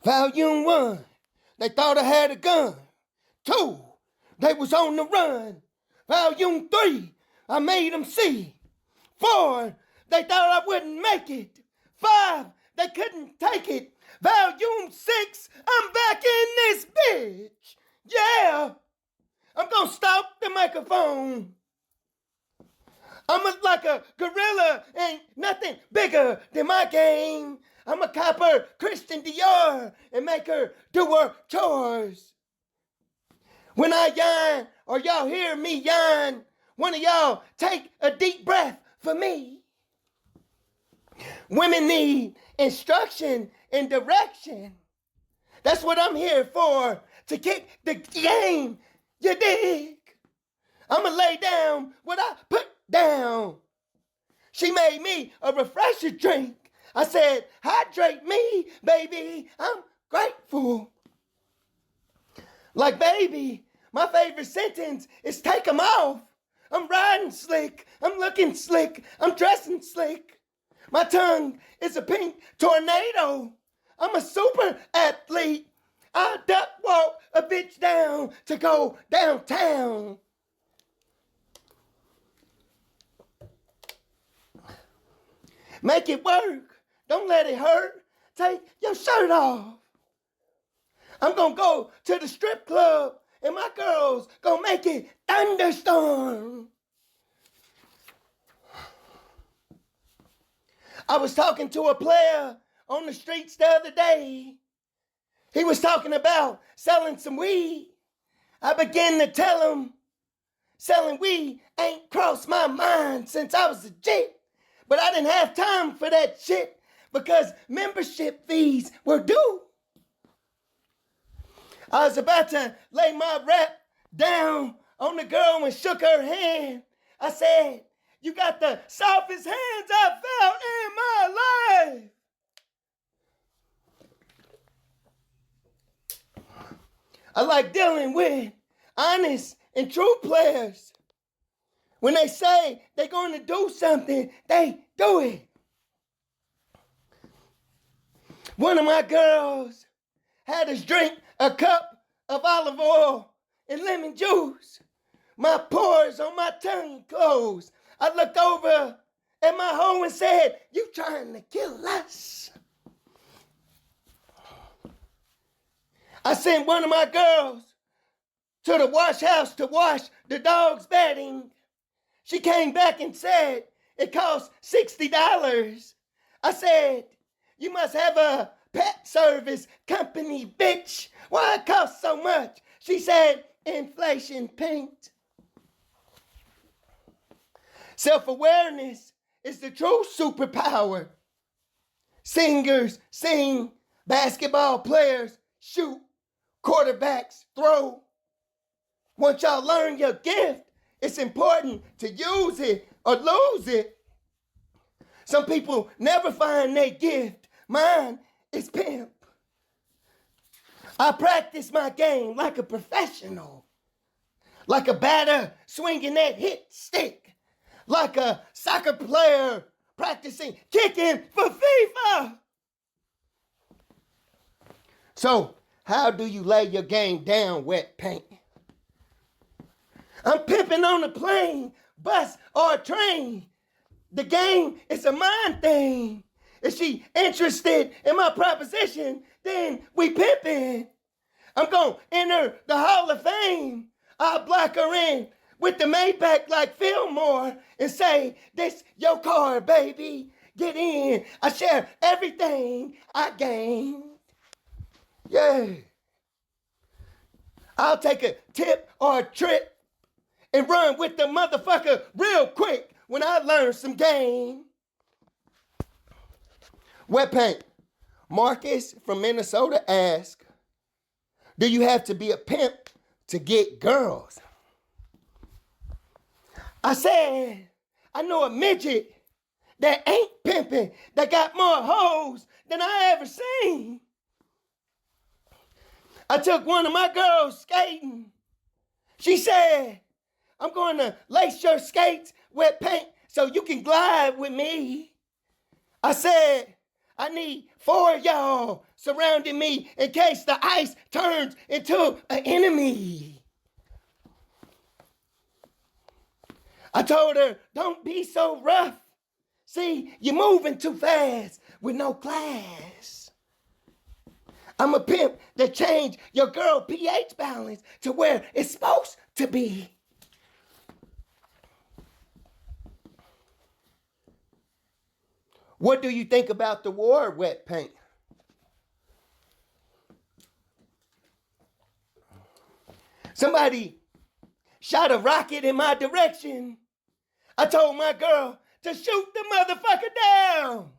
Volume 1, they thought I had a gun. 2, they was on the run. Volume 3, I made them see. 4, they thought I wouldn't make it. 5, they couldn't take it. Volume 6, I'm back in this bitch. Yeah, I'm gonna stalk the microphone. I'm like a gorilla, ain't nothing bigger than my game. I'm a copper Christian Dior and make her do her chores. When I yawn, or y'all hear me yawn, one of y'all take a deep breath for me. Women need instruction and direction. That's what I'm here for, to kick the game, you dig? I'ma lay down what I put down. She made me a refresher drink. I said, hydrate me, baby. I'm grateful. Like, baby, my favorite sentence is take 'em off. I'm riding slick. I'm looking slick. I'm dressing slick. My tongue is a pink tornado. I'm a super athlete. I duck walk a bitch down to go downtown. Make it work. Don't let it hurt. Take your shirt off. I'm gonna go to the strip club and my girls gonna make it thunderstorm. I was talking to a player on the streets the other day. He was talking about selling some weed. I began to tell him selling weed ain't crossed my mind since I was a jit. But I didn't have time for that shit because membership fees were due. I was about to lay my rap down on the girl and shook her hand. I said, you got the softest hands I've felt in my life. I like dealing with honest and true players. When they say they're going to do something, they do it. One of my girls had us drink a cup of olive oil and lemon juice. My pores on my tongue closed. I looked over at my hoe and said, you trying to kill us? I sent one of my girls to the wash house to wash the dog's bedding. She came back and said, it cost $60. I said, you must have a pet service company, bitch. Why it costs so much? She said, inflation paint. Self-awareness is the true superpower. Singers sing, basketball players shoot, quarterbacks throw. Once y'all learn your gift, it's important to use it or lose it. Some people never find their gift. Mine is pimp. I practice my game like a professional. Like a batter swinging that hit stick. Like a soccer player practicing kicking for FIFA. So, how do you lay your game down, wet paint? I'm pimping on a plane, bus, or a train. The game is a mind thing. If she interested in my proposition, then we pimping. I'm gonna enter the Hall of Fame. I'll block her in with the Maybach like Fillmore and say, this your car, baby. Get in. I share everything I gained. Yeah. I'll take a tip or a trip and run with the motherfucker real quick when I learn some game. Wet paint. Marcus from Minnesota asked, do you have to be a pimp to get girls? I said, I know a midget that ain't pimping, that got more hoes than I ever seen. I took one of my girls skating. She said, I'm going to lace your skates with paint so you can glide with me. I said, I need 4 of y'all surrounding me in case the ice turns into an enemy. I told her, don't be so rough. See, you're moving too fast with no class. I'm a pimp that change your girl pH balance to where it's supposed to be. What do you think about the war, wet paint? Somebody shot a rocket in my direction. I told my girl to shoot the motherfucker down.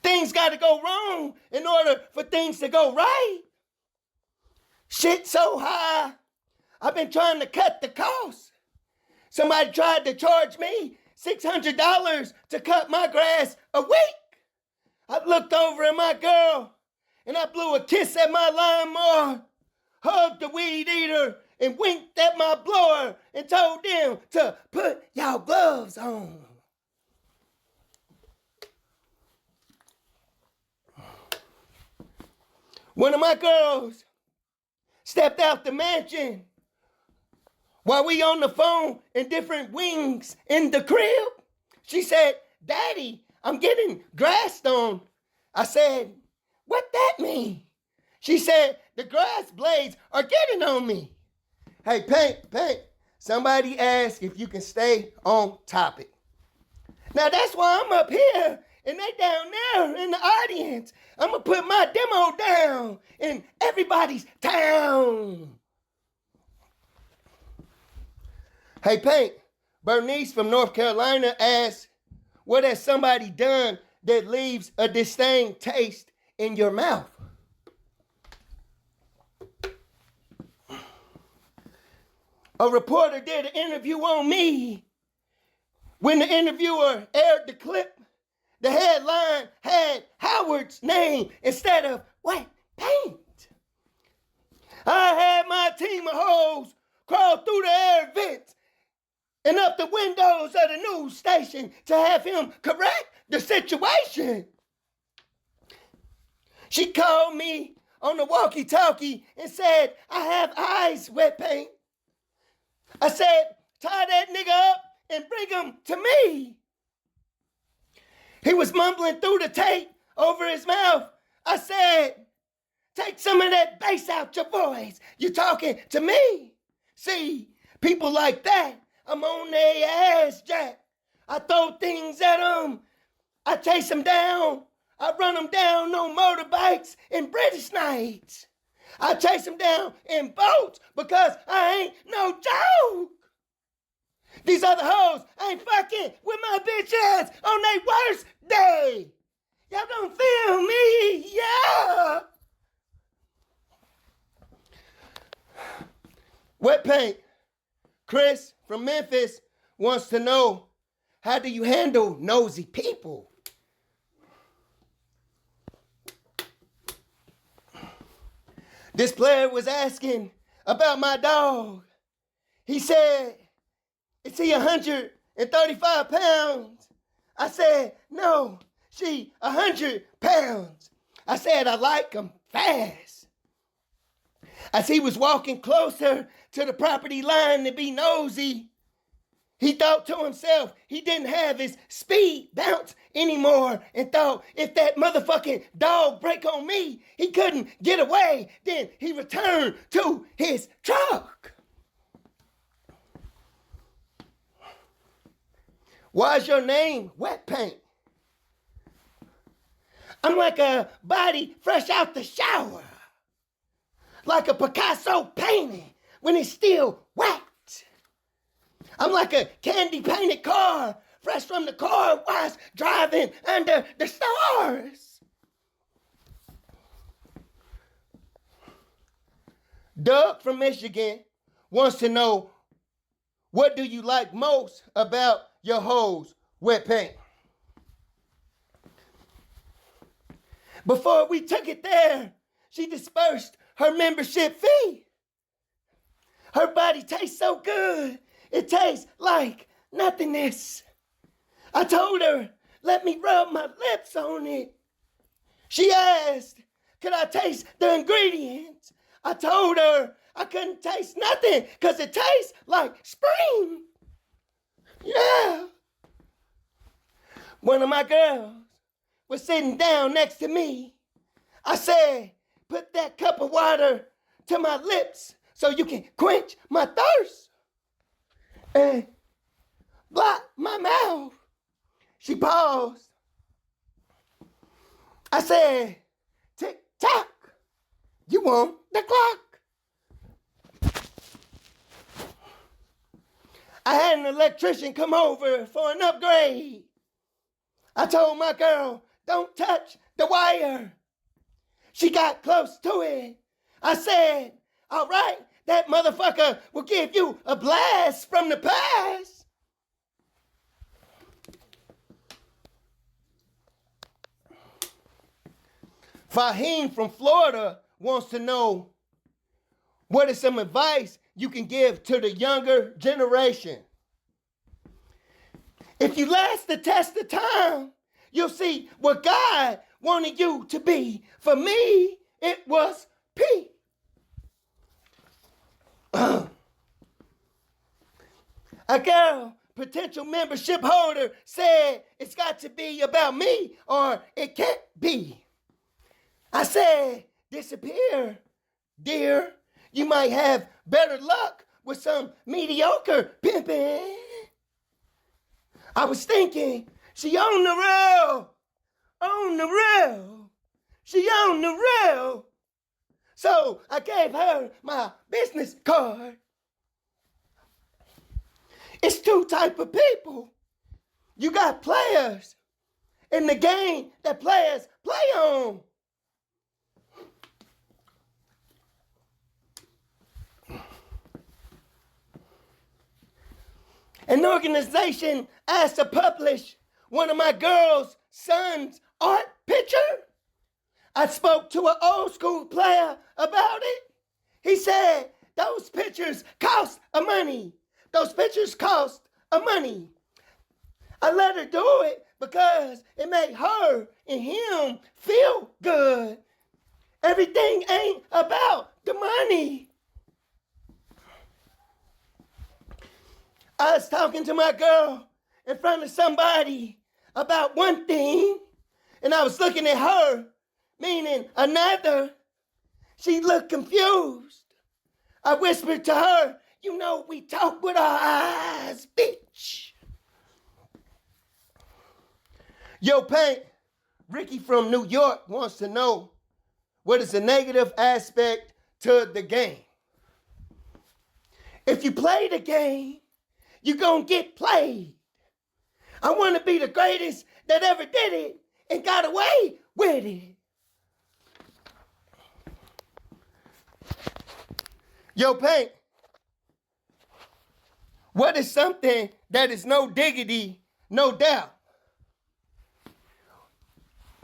Things got to go wrong in order for things to go right. Shit so high, I've been trying to cut the cost. Somebody tried to charge me $600 to cut my grass a week. I looked over at my girl and I blew a kiss at my lawnmower, hugged the weed eater, and winked at my blower and told them to put y'all gloves on. One of my girls stepped out the mansion while we on the phone in different wings in the crib. She said, Daddy, I'm getting grassed on. I said, what that mean? She said, the grass blades are getting on me. Hey, Paint, somebody asked if you can stay on topic. Now that's why I'm up here and they down there in the audience. I'm going to put my demo down in everybody's town. Hey, Paint, Bernice from North Carolina asked, what has somebody done that leaves a distinct taste in your mouth? A reporter did an interview on me. When the interviewer aired the clip, the headline had Howard's name instead of wet paint. I had my team of hoes crawl through the air vents and up the windows of the news station to have him correct the situation. She called me on the walkie-talkie and said, I have eyes, wet paint. I said, tie that nigga up and bring him to me. He was mumbling through the tape over his mouth. I said, take some of that bass out your voice. You talking to me? See, people like that, I'm on their ass, Jack. I throw things at them. I chase them down. I run them down on motorbikes and British nights. I chase them down in boats because I ain't no joke. These other hoes ain't fucking with my bitch ass on their worst day. Y'all don't feel me, yeah. Wet paint. Chris from Memphis wants to know, how do you handle nosy people? This player was asking about my dog. He said, is he 135 pounds? I said, no, she 100 pounds. I said, I like him fast. As he was walking closer to the property line to be nosy, he thought to himself he didn't have his speed bounce anymore and thought if that motherfucking dog break on me, he couldn't get away. Then he returned to his truck. Why's your name Wet Paint? I'm like a body fresh out the shower. Like a Picasso painting when it's still wet. I'm like a candy painted car, fresh from the car wash, driving under the stars. Doug from Michigan wants to know, what do you like most about your hoes, Wet Paint? Before we took it there, she dispersed her membership fee. Her body tastes so good. It tastes like nothingness. I told her, let me rub my lips on it. She asked, could I taste the ingredients? I told her I couldn't taste nothing because it tastes like spring. Yeah. One of my girls was sitting down next to me. I said, put that cup of water to my lips so you can quench my thirst. And block my mouth. She paused. I said, tick tock, you want the clock. I had an electrician come over for an upgrade. I told my girl, don't touch the wire. She got close to it. I said, all right, that motherfucker will give you a blast from the past. Fahim from Florida wants to know, what is some advice you can give to the younger generation? If you last the test of time, you'll see what God wanted you to be. For me, it was P. A girl, potential membership holder, said it's got to be about me or it can't be. I said, disappear, dear. You might have better luck with some mediocre pimping. I was thinking, she on the rail, she on the rail. So I gave her my business card. It's two type of people. You got players in the game that players play on. An organization asked to publish one of my girl's son's art picture. I spoke to an old school player about it. He said, those pictures cost a money. Those pictures cost a money. I let her do it because it made her and him feel good. Everything ain't about the money. I was talking to my girl in front of somebody about one thing, and I was looking at her, meaning another. She looked confused. I whispered to her, you know we talk with our eyes, bitch. Yo, Paint, Ricky from New York wants to know, what is the negative aspect to the game? If you play the game, you're going to get played. I want to be the greatest that ever did it and got away with it. Yo, Paint, what is something that is no diggity, no doubt?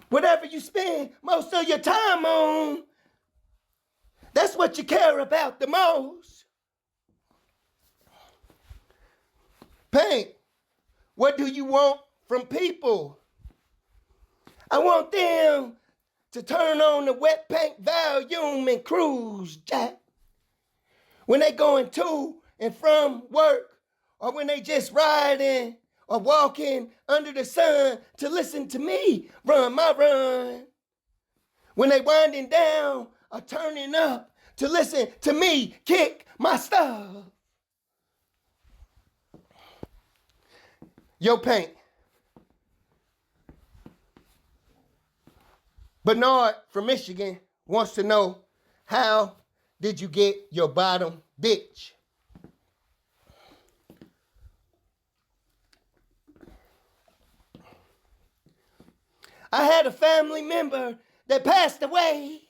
Whatever you spend most of your time on, that's what you care about the most. Paint, what do you want from people? I want them to turn on the wet paint volume and cruise, Jack. When they going to and from work, or when they just riding or walking under the sun to listen to me run my run. When they winding down or turning up to listen to me kick my stuff. Yo, Paint. Bernard from Michigan wants to know, how did you get your bottom bitch? I had a family member that passed away.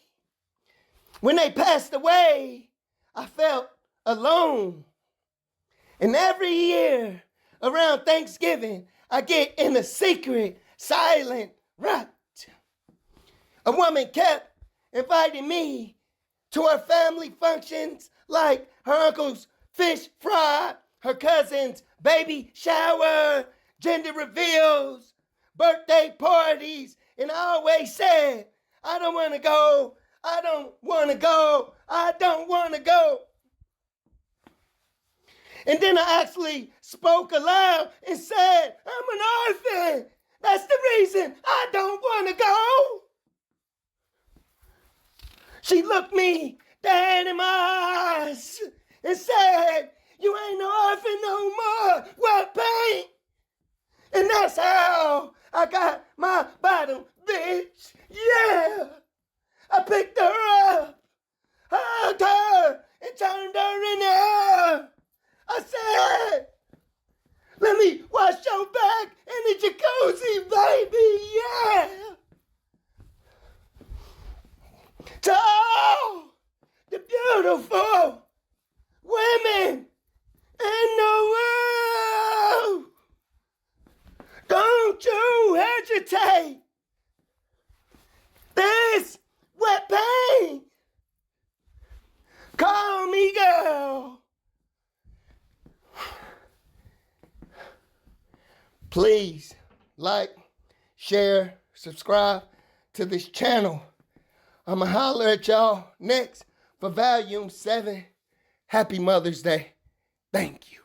When they passed away, I felt alone. And every year around Thanksgiving, I get in a secret, silent rut. A woman kept inviting me to her family functions, like her uncle's fish fry, her cousin's baby shower, gender reveals. birthday parties, and I always said, I don't want to go, I don't want to go, I don't want to go. And then I actually spoke aloud and said, I'm an orphan. That's the reason I don't want to go. She looked me dead in my eyes and said, you ain't no orphan no more, wet paint. And that's how I got my bottom, bitch. Yeah. I picked her up, hugged her, and turned her in air. I said, let me wash your back in the jacuzzi, baby, yeah. To all the beautiful women in the world, don't you hesitate. This wet paint, call me girl. Please like, share, subscribe to this channel. I'ma holler at y'all next for Volume 7. Happy Mother's Day. Thank you.